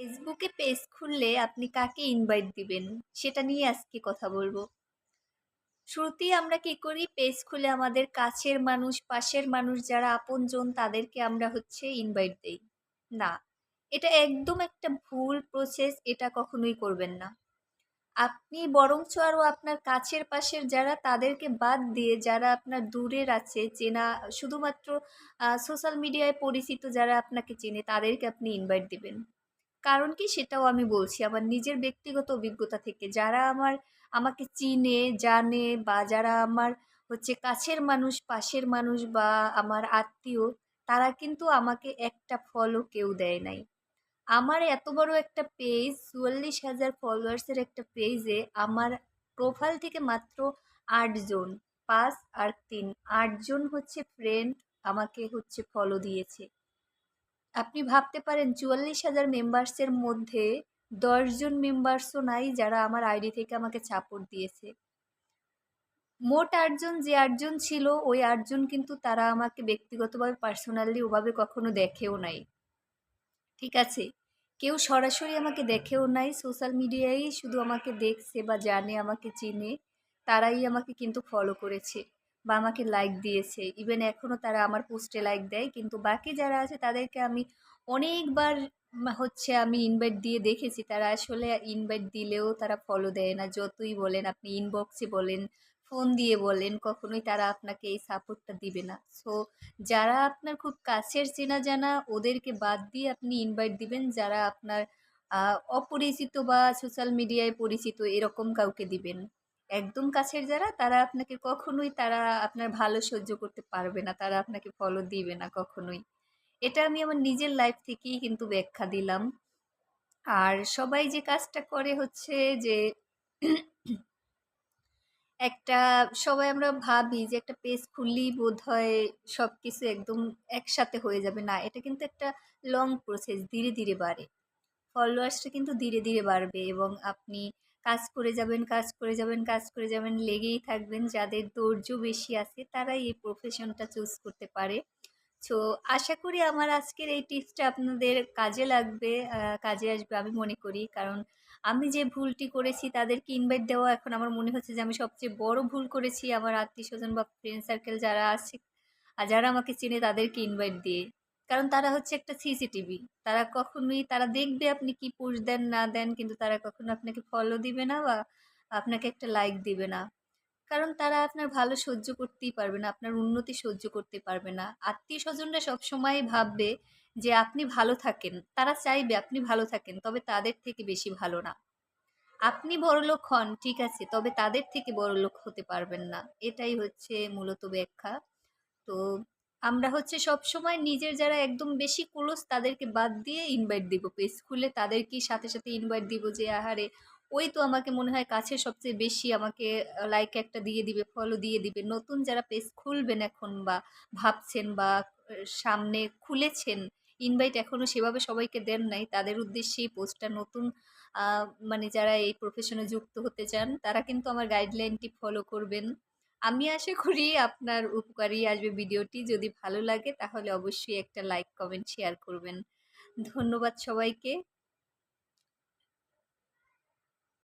ফেসবুকে পেজ খুললে আপনি কাকে ইনভাইট দিবেন সেটা নিয়ে আজকে কথা বলবো। শুরুতেই আমরা কি করি, পেজ খুলে আমাদের কাছের মানুষ, পাশের মানুষ যারা আপনজন তাদেরকে আমরা ইনভাইট দেই। না, এটা একদম একটা ভুল প্রসেস, এটা কখনোই করবেন না। আপনি বরঞ্চ আরো আপনার কাছের পাশের যারা তাদেরকে বাদ দিয়ে যারা আপনার দূরের আছে চেনা, শুধুমাত্র সোশ্যাল মিডিয়ায় পরিচিত যারা আপনাকে চেনে তাদেরকে আপনি ইনভাইট দিবেন। কারণ কি সেটাও আমি বলছি আমার নিজের ব্যক্তিগত অভিজ্ঞতা থেকে। যারা আমাকে চিনে, জানে বা যারা আমার কাছের মানুষ, পাশের মানুষ বা আমার আত্মীয়, তারা কিন্তু আমাকে একটা ফলো কেউ দেয় নাই। আমার এত বড় একটা পেজ, ৪৪,০০০ ফলোয়ার্সের একটা পেজে আমার প্রোফাইল থেকে মাত্র ৮ জন, ৫ আর ৩, ৮ জন ফ্রেন্ড আমাকে ফলো দিয়েছে। আপনি ভাবতে পারেন ৪৪,০০০ মেম্বার্সের মধ্যে ১০ জন মেম্বার্সও নাই যারা আমার আইডি থেকে আমাকে সাপোর্ট দিয়েছে। মোট ৮ জন, যে ৮ জন ছিল ওই ৮ জন কিন্তু তারা আমাকে ব্যক্তিগতভাবে পার্সোনালি ওভাবে কখনো দেখেও নাই। ঠিক আছে? কেউ সরাসরি আমাকে দেখেও নাই, সোশ্যাল মিডিয়ায় শুধু আমাকে দেখছে বা জানে, আমাকে চিনে, তারাই আমাকে কিন্তু ফলো করেছে বা আমাকে লাইক দিয়েছে। ইভেন এখনও তারা আমার পোস্টে লাইক দেয়, কিন্তু বাকি যারা আছে তাদেরকে আমি অনেকবার আমি ইনভাইট দিয়ে দেখেছি, তারা আসলে ইনভাইট দিলেও তারা ফলো দেয় না। যতই বলেন, আপনি ইনবক্সে বলেন, ফোন দিয়ে বলেন, কখনোই তারা আপনাকে এই সাপোর্টটা দিবে না। সো যারা আপনার খুব কাছের চেনা জানা ওদেরকে বাদ দিয়ে আপনি ইনভাইট দিবেন, যারা আপনার অপরিচিত বা সোশ্যাল মিডিয়ায় পরিচিত এরকম কাউকে দিবেন। একদম কাছের যারা, তারা আপনাকে কখনোই, তারা আপনার ভালো সহ্য করতে পারবে না, তারা আপনাকে ফলো দিবে না কখনোই। এটা আমি আমার নিজের লাইফ থেকেই কিন্তু ব্যাখ্যা দিলাম। আর সবাই যে কাজটা করে যে একটা, সবাই আমরা ভাবি যে একটা পেজ খুললেই বোধহয় সবকিছু একদম একসাথে হয়ে যাবে। না, এটা কিন্তু একটা লং প্রসেস, ধীরে ধীরে বাড়ে। ফলোয়ার্সটা কিন্তু ধীরে ধীরে বাড়বে এবং আপনি কাজ করে যাবেন, কাজ করে যাবেন, কাজ করে যাবেন, লেগেই থাকবেন। যাদের ধৈর্য বেশি আছে তারাই এই প্রফেশনটা চুজ করতে পারে। সো আশা করি আমার আজকের এই টিপসটা আপনাদের কাজে লাগবে, কাজে আসবে আমি মনে করি। কারণ আমি যে ভুলটি করেছি তাদেরকে ইনভাইট দেওয়া, এখন আমার মনে হচ্ছে যে আমি সবচেয়ে বড় ভুল করেছি আমার আত্মীয়স্বজন বা ফ্রেন্ড সার্কেল যারা আছে আর যারা আমাকে চেনে তাদেরকে ইনভাইট দিয়ে। কারণ তারা একটা সিসিটিভি, তারা কখনোই, তারা দেখবে আপনি কি পোস্ট দেন না দেন, কিন্তু তারা কখনো আপনাকে ফলো দিবে না বা আপনাকে একটা লাইক দিবে না। কারণ তারা আপনার ভালো সহ্য করতেই পারবে না, আপনার উন্নতি সহ্য করতে পারবে না। আত্মীয়স্বজনরা সবসময় ভাববে যে আপনি ভালো থাকেন, তারা চাইবে আপনি ভালো থাকেন, তবে তাদের থেকে বেশি ভালো না। আপনি বড়লোক হন ঠিক আছে, তবে তাদের থেকে বড়লোক হতে পারবেন না। এটাই মূলত ব্যাখ্যা। তো আমরা সবসময় নিজের যারা একদম বেশি ক্লোজ তাদেরকে বাদ দিয়ে ইনভাইট দিব। পেজ খুলে তাদেরকেই সাথে সাথে ইনভাইট দিব যে আহারে, ওই তো আমাকে মনে হয় কাছে সবচেয়ে বেশি, আমাকে লাইক একটা দিয়ে দিবে, ফলো দিয়ে দিবে। নতুন যারা পেজ খুলবেন এখন বা ভাবছেন বা সামনে খুলেছেন, ইনভাইট এখনো সেভাবে সবাইকে দেন নাই, তাদের উদ্দেশ্যেই পোস্টটা। নতুন যারা এই প্রফেশনে যুক্ত হতে চান তারা কিন্তু আমার গাইডলাইনটি ফলো করবেন। আমি আশা করি আপনার উপকারী আসবে ভিডিওটি। যদি ভালো লাগে তাহলে অবশ্যই একটা লাইক, কমেন্ট, শেয়ার করবেন। ধন্যবাদ সবাইকে।